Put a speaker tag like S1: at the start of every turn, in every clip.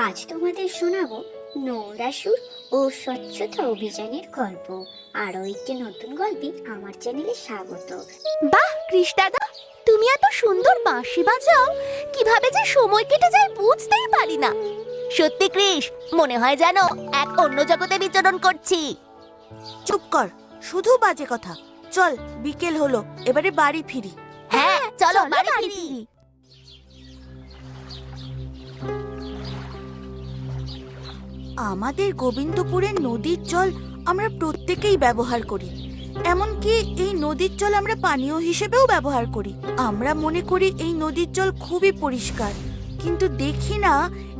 S1: আজ তোমাদের শোনাবো নোংরাসুর ও স্বচ্ছতা অভিযানের গল্প। আরও একটি নতুন গল্পে আমার চ্যানেলে স্বাগত।
S2: বাহ কৃষ দাদা, তুমি এত সুন্দর বাঁশি বাজাও, কিভাবে যে সময় কেটে যায় বুঝতেই পারি না। সত্যি কৃষ, মনে হয় যেন এক অন্য জগতে বিচরণ করছি।
S3: চুপ কর, শুধু বাজে কথা। চল, বিকেল হলো, এবারে বাড়ি ফিরি।
S2: হ্যাঁ চলো বাড়ি ফিরি।
S3: আমাদের গোবিন্দপুরের নদীর জল আমরা প্রত্যেকেই ব্যবহার করি। এমনকি এই নদীর জল আমরা পানীয় হিসেবেও ব্যবহার করি। আমরা মনে করি এই নদীর জল খুবই পরিষ্কার, কিন্তু দেখি না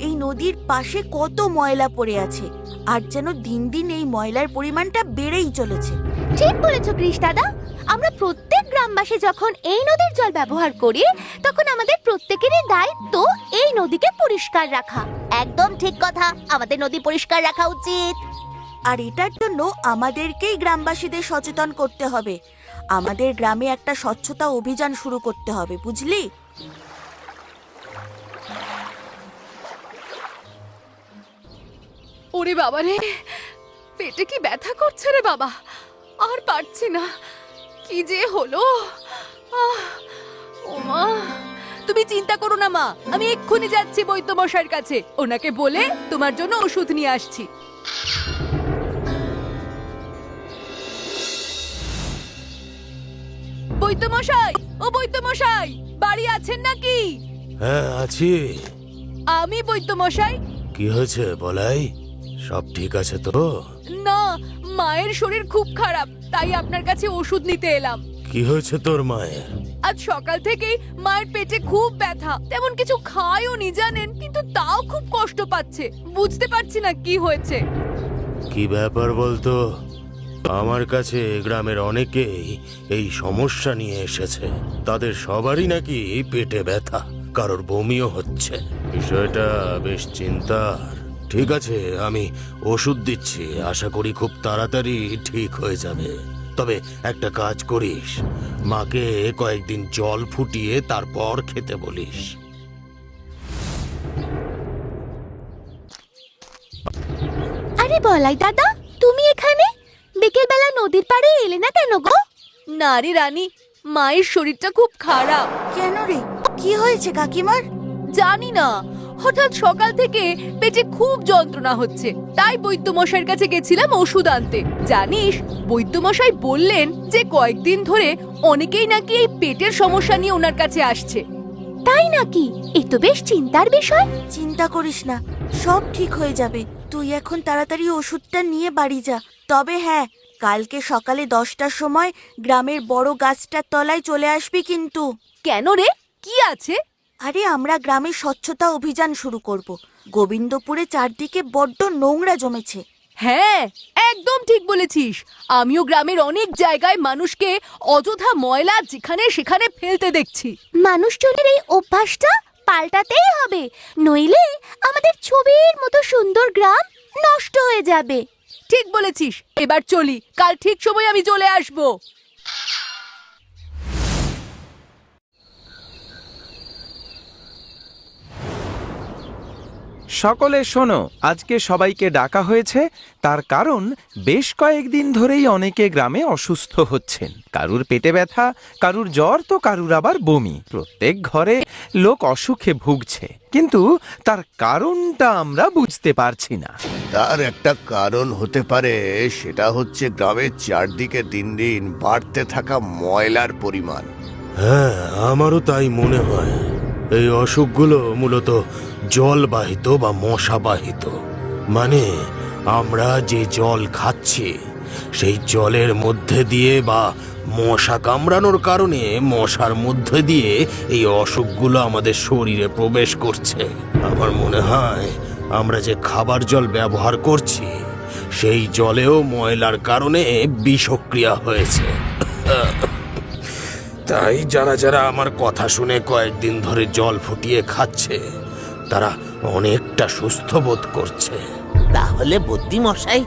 S3: এই নদীর পাশে কত ময়লা পড়ে আছে, আর যেন দিন দিন এই ময়লার পরিমাণটা বেড়েই চলেছে।
S2: ঠিক বলেছো কৃষ দাদা, আমরা প্রত্যেক গ্রামবাসী যখন এই নদীর জল ব্যবহার করি, তখন আমাদের প্রত্যেকেরই দায়িত্ব এই নদীকে পরিষ্কার রাখা। একদম ঠিক কথা, আমাদের নদী পরিষ্কার রাখা উচিত।
S3: আর এটার জন্য আমাদেরকেই গ্রামবাসীদের সচেতন করতে হবে। আমাদের গ্রামে একটা স্বচ্ছতা অভিযান শুরু করতে হবে, বুঝলি?
S4: ওরে বাবা রে, পেটে কি ব্যথা করছে রে বাবা, আর পারছি না। কি যে হলো! ও মা, তুমি চিন্তা করো না মা, আমি এক্ষুনি যাচ্ছি বৈদ্যমশাইয়ের কাছে, ওনাকে বলে তোমার জন্য ওষুধ নিয়ে আসছি। বৈদ্যমশাই, ও বৈদ্যমশাই, বাড়ি আছেন নাকি?
S5: হ্যাঁ আছি।
S4: আমি বৈদ্যমশাই।
S5: কি হয়েছে বলাই? সব ঠিক আছে তো?
S4: না, মায়ের শরীর খুব খারাপ, তাই আপনার কাছে ওষুধ নিতে এলাম।
S5: কি হয়েছে তোর মায়ের?
S4: আজ সকাল থেকেই মায়ের পেটে খুব ব্যথা, তেমন কিছু খায়ও নি জানেন, কিন্তু তাও খুব কষ্ট পাচ্ছে। বুঝতে পারছি না কি হয়েছে।
S5: কি ব্যাপার বলতো? আমার কাছে গ্রামের অনেকেই এই সমস্যা নিয়ে এসেছে। তাদের সবারই নাকি পেটে ব্যথা, কারোর বমিও হচ্ছে। বিষয়টা বেশ চিন্তার। ঠিক আছে, আমি ওষুধ দিচ্ছি, আশা করি খুব তাড়াতাড়ি ঠিক হয়ে যাবে। তবে একটা কাজ করিস, মাকে কয়েকদিন জল ফুটিয়ে তারপর খেতে বলিস।
S2: আরে বলাই দাদা, তুমি এখানে বিকেলবেলা নদীর পাড়ে এলে না কেন গো?
S4: না রে রানী, মায়ের শরীরটা খুব খারাপ।
S3: কেন রে, কি হয়েছে কাকিমার?
S4: জানি না, হঠাৎ সকাল থেকে পেটে খুব যন্ত্রণা হচ্ছে, তাই বৈদ্যমশাইয়ের কাছে গেছিলাম ওষুধ আনতে। জানিস, বৈদ্যমশাই বললেন যে কয়েকদিন ধরে অনেকেই নাকি এই পেটের সমস্যা নিয়ে ওনার কাছে আসছে।
S2: তাই নাকি? এ তো বেশ চিন্তার বিষয়।
S3: চিন্তা করিস না, সব ঠিক হয়ে যাবে। তুই এখন তাড়াতাড়ি ওষুধটা নিয়ে বাড়ি যা। তবে হ্যাঁ, কালকে সকালে 10টার সময় গ্রামের বড় গাছটার তলায় চলে আসবি কিন্তু।
S4: কেন রে, কি আছে?
S3: আরে আমরা গ্রামে স্বচ্ছতা অভিযান শুরু করব। গোবিন্দপুরে চারদিকে বড্ড নোংরা জমেছে।
S4: হ্যাঁ, একদম ঠিক বলেছিস। আমিও গ্রামের অনেক জায়গায় মানুষকে অযথা ময়লা যেখানে সেখানে ফেলতে দেখছি।
S2: মানুষজনের এই অভ্যাসটা পাল্টাতেই হবে, নইলে আমাদের ছবির মতো সুন্দর গ্রাম নষ্ট হয়ে যাবে।
S4: ঠিক বলেছিস, এবার চলি, কাল ঠিক সময় আমি চলে আসবো।
S6: সকলে শোনো, আজকে সবাইকে ডাকা হয়েছে তার কারণ বেশ কয়েকদিন ধরেই অনেকে গ্রামে অসুস্থ হচ্ছেন। কারুর পেটে ব্যথা, কারুর জ্বর, তো কারুর আবার বমি। প্রত্যেক ঘরে লোক অসুখে ভুগছে, কিন্তু তার কারণটা আমরা বুঝতে পারছি না।
S7: তার একটা কারণ হতে পারে, সেটা হচ্ছে গ্রামের চারদিকে দিন দিন বাড়তে থাকা ময়লার পরিমাণ।
S5: হ্যাঁ, আমারও তাই মনে হয়। এই অসুখগুলো মূলত জলবাহিত বা মশাবাহিত। মানে আমরা যে জল খাচ্ছি, সেই জলের মধ্যে দিয়ে বা মশা কামড়ানোর কারণে মশার মধ্যে দিয়ে এই অসুখগুলো আমাদের শরীরে প্রবেশ করছে। আমার মনে হয় আমরা যে খাবার জল ব্যবহার করছি, সেই জলেও ময়লার কারণে বিষক্রিয়া হয়েছে। তাই যারা যারা আমার কথা শুনে কয়েকদিন ধরে জল ফুটিয়ে খাচ্ছে, তারা অনেকটা সুস্থ বোধ করছে।
S8: তাহলে বুদ্ধিমশাই,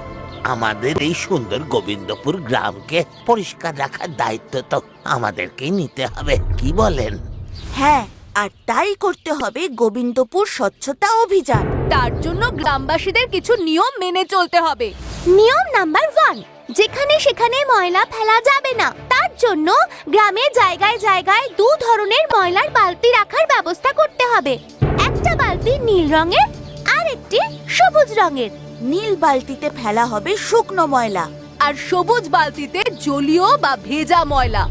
S8: আমাদের এই সুন্দর গোবিন্দপুর গ্রামকে পরিষ্কার রাখার দায়িত্ব তো আমাদেরকেই নিতে হবে, কি বলেন?
S3: হ্যাঁ, আর তাই করতে হবে গোবিন্দপুর স্বচ্ছতা অভিযান।
S4: তার জন্য গ্রামবাসীদের কিছু নিয়ম মেনে চলতে হবে।
S2: নিয়ম নাম্বার 1, যেখানে সেখানে ময়লা ফেলা যাবে না। তার জন্য গ্রামে জায়গায় জায়গায় 2 ধরনের ময়লার বালতি রাখার ব্যবস্থা করতে হবে। একটা বালতি নীল রঙের আর একটি সবুজ রঙের।
S3: নীল বালতিতে ফেলা হবে শুকনো ময়লা।
S4: আর সবুজ বালতিতে জলীয় বা ভেজা ময়লা।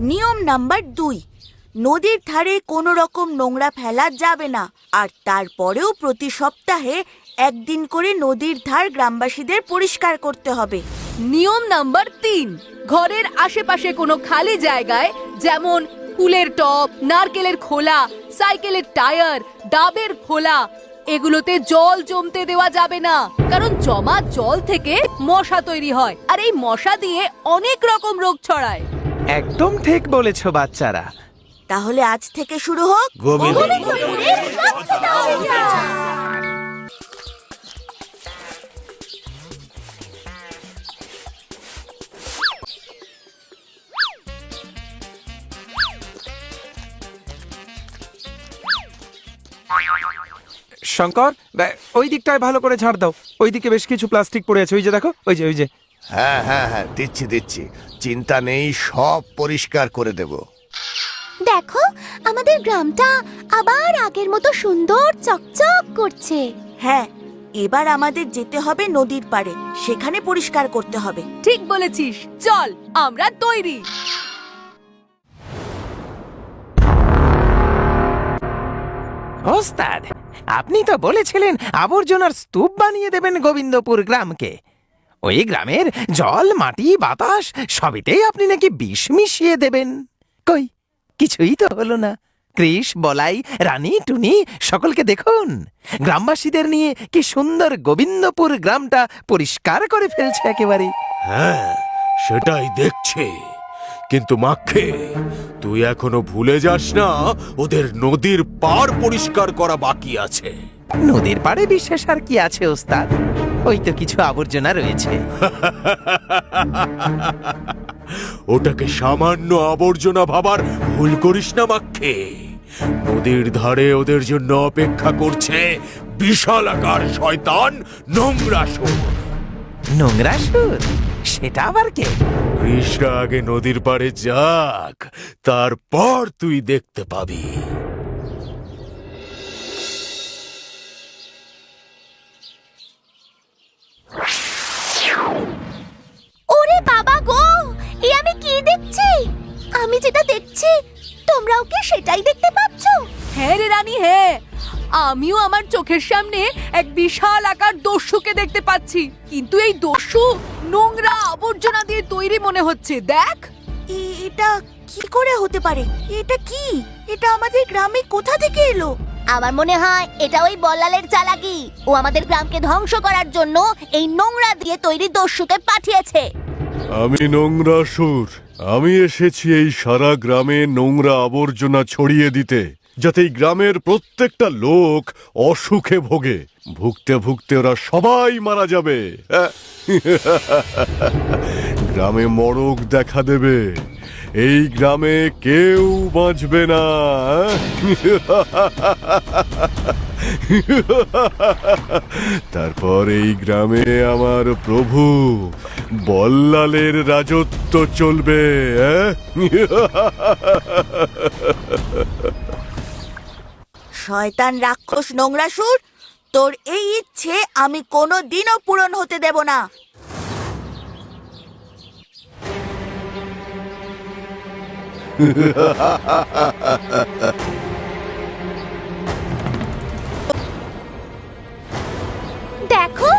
S3: নিয়ম নাম্বার 2, নদীর ধারে কোনো রকম নোংরা ফেলা যাবে না। আর তারপরেও প্রতি সপ্তাহে একদিন করে নদীর ধার গ্রামবাসীদের পরিষ্কার করতে হবে।
S4: নিয়ম নাম্বার 3, ঘরের আশেপাশে কোনো খালি জায়গায়, যেমন ফুলের টব, নারকেলের খোলা, সাইকেলের টায়ার, ডাবের খোলা, এগুলোতে জল জমতে দেওয়া যাবে না। কারণ জমা জল থেকে মশা তৈরি হয়, আর এই মশা দিয়ে অনেক রকম রোগ ছড়ায়।
S6: একদম ঠিক বলেছ বাচ্চারা।
S3: তাহলে আজ থেকে শুরু হোক
S2: গোবিন্দপুরের স্বচ্ছতা অভিযান।
S6: শঙ্কর, ওই দিকটায় ভালো করে ঝাড় দাও। ওইদিকে বেশ কিছু প্লাস্টিক পড়ে আছে, ওই যে দেখো, ওই যে।
S7: হ্যাঁ হ্যাঁ হ্যাঁ, দিচ্ছি, চিন্তা নেই, সব পরিষ্কার করে দেব।
S2: দেখো, আমাদের গ্রামটা আবার আগের মতো সুন্দর চকচক করছে।
S3: হ্যাঁ, এবার আমাদের যেতে হবে নদীর পাড়ে, সেখানে পরিষ্কার করতে হবে।
S4: ঠিক বলেছিস, চল আমরা তৈরি।
S6: ওস্তাদ, আপনি তো বলেছিলেন আবর্জনার স্তূপ বানিয়ে দেবেন গোবিন্দপুর গ্রামকে। ওই গ্রামের জল, মাটি, বাতাস সবিতেই আপনি নাকি বিষ মিশিয়ে দেবেন। কই, কিছুই তো হলো না। কৃষ, বলাই, রানী, টুনি সকলকে দেখুন, গ্রামবাসীদের নিয়ে কি সুন্দর গোবিন্দপুর গ্রামটা পরিষ্কার করে ফেলছে একেবারে।
S5: হ্যাঁ, সেটাই দেখছে। কিন্তু মাখে, তুই এখনো ভুলে যাস না ওদের নদীর পাড় পরিষ্কার করা বাকি আছে।
S6: নদীর পাড়ে বিশেষ আর কি আছে ওস্তাদ? ওই তো কিছু আবর্জনা রয়েছে।
S5: ওটাকে সামান্য আবর্জনা ভাবার ভুল করিস না মাখে। নদীর ধারে ওদের জন্য অপেক্ষা করছে বিশাল আকার শয়তান নোংরাসুর।
S6: নোংরাসুর? সেটা আবার কে?
S5: কৃষ্ণা আগে নদীর পাড়ে যাক, তারপর তুই দেখতে পাবি।
S2: ওরে বাবা গো, এ আমি কি দেখছি? আমি যেটা দেখছি তোমরাও কি সেটাই দেখতে পাচ্ছ?
S4: হ্যাঁ রে রানী, হ্যাঁ, আমিও আমার চোখের সামনে এক বিশাল আকার দস্যুকে দেখতে পাচ্ছি। কিন্তু এই দস্যু নোংরা আবর্জনা দিয়ে তৈরি মনে হচ্ছে। দেখ,
S3: এটা কি করে হতে পারে? এটা কি? এটা আমাদের গ্রামে কোথা থেকে এলো?
S2: আমার মনে হয় এটা ওই বল্লালের চালাকি। ও আমাদের গ্রামকে ধ্বংস করার জন্য এই নোংরা দিয়ে তৈরি দস্যুকে পাঠিয়েছে।
S9: আমি নোংরাসুর। আমি এসেছি এই সারা গ্রামে নোংরা আবর্জনা ছড়িয়ে দিতে, যাতে এই গ্রামের প্রত্যেকটা লোক অসুখে ভোগে। ভুগতে ভুগতে ওরা সবাই মারা যাবে। গ্রামে মরক দেখা দেবে। এই গ্রামে কেউ বাঁচবে না। তারপর এই গ্রামে আমার প্রভু বল্লালের রাজত্ব চলবে।
S3: শয়তান রাক্ষস নোংরাসুর, তোর এই ইচ্ছে আমি কোনোদিনও পূরণ হতে দেব না।
S2: দেখো,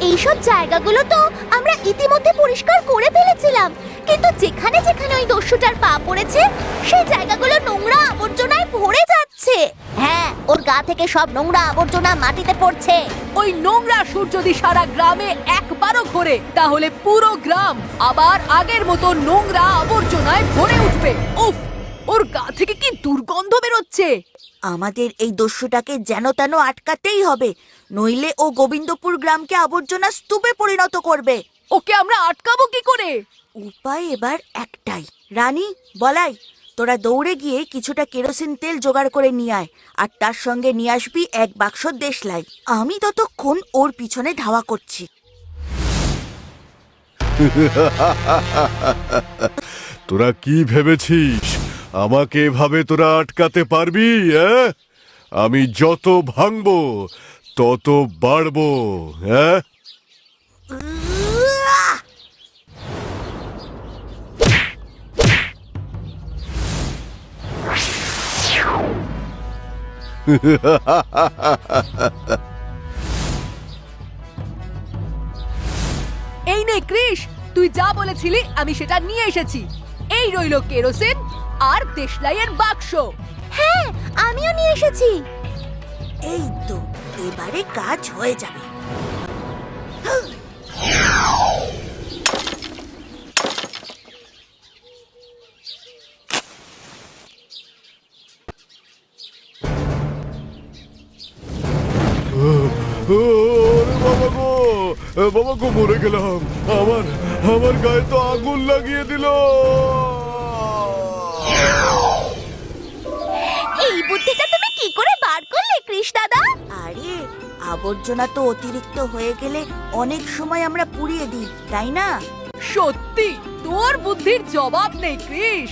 S2: এইসব জায়গাগুলো তো আমরা ইতিমধ্যে পরিষ্কার করে ফেলেছিলাম, কিন্তু যেখানে যেখানে ওই দস্যুটার পা পড়েছে সেই জায়গাগুলো নোংরা আবর্জনায় ভরে যাচ্ছে। হ্যাঁ, ওর গা থেকে সব নোংরা আবর্জনা মাটিতে পড়ছে।
S4: ওই নোংরা সুর যদি সারা গ্রামে একবারও ঘোরে, তাহলে পুরো গ্রাম আবার আগের মতো নোংরা আবর্জনায় ভরে উঠবে। উফ, ওর গা থেকে কি দুর্গন্ধ বেরোচ্ছে।
S3: আমাদের এই দস্যুটাকে যেন তেন আটকাতেই হবে, নইলে ও গোবিন্দপুর গ্রামকে আবর্জনা স্তূপে পরিণত করবে।
S4: ওকে আমরা আটকাবো কি করে?
S3: উপায় এবার একটাই। রানী, বলাই, তোরা দৌড়ে গিয়ে কিছুটা কেরোসিন তেল জোগাড় করে নিয়ে আয়, আর তার সঙ্গে নিয়ে আসবি 1 বাক্স দেশলাই। আমি ততক্ষণ ওর পিছনে ধাওয়া করছি।
S9: তোরা কি ভেবেছিস আমাকে এভাবে তোরা আটকাতে পারবি? আমি যত ভাঙবো তত বাড়বো। হ্যাঁ,
S4: এই নে কৃষ, তুই যা বলেছিলি আমি সেটা নিয়ে এসেছি। এই রইল কেরোসিন আর দেশলাইয়ের বাক্স।
S2: হ্যাঁ, আমিও নিয়ে এসেছি।
S3: এই তো, এবারে কাজ হয়ে যাবে।
S9: ওরে বাবা গো, বাবা গো, মরে গেলাম। আমার আমার গায়ে তো আগুন লাগিয়ে দিল।
S2: এই বুদ্ধিটা তুমি কি করে বার করলে কৃষ দাদা?
S3: আরে, আবর্জনা তো অতিরিক্ত হয়ে গেলে অনেক সময় আমরা পুড়িয়ে দিই, তাই না?
S4: সত্যি তোর বুদ্ধির জবাব নেই কৃষ।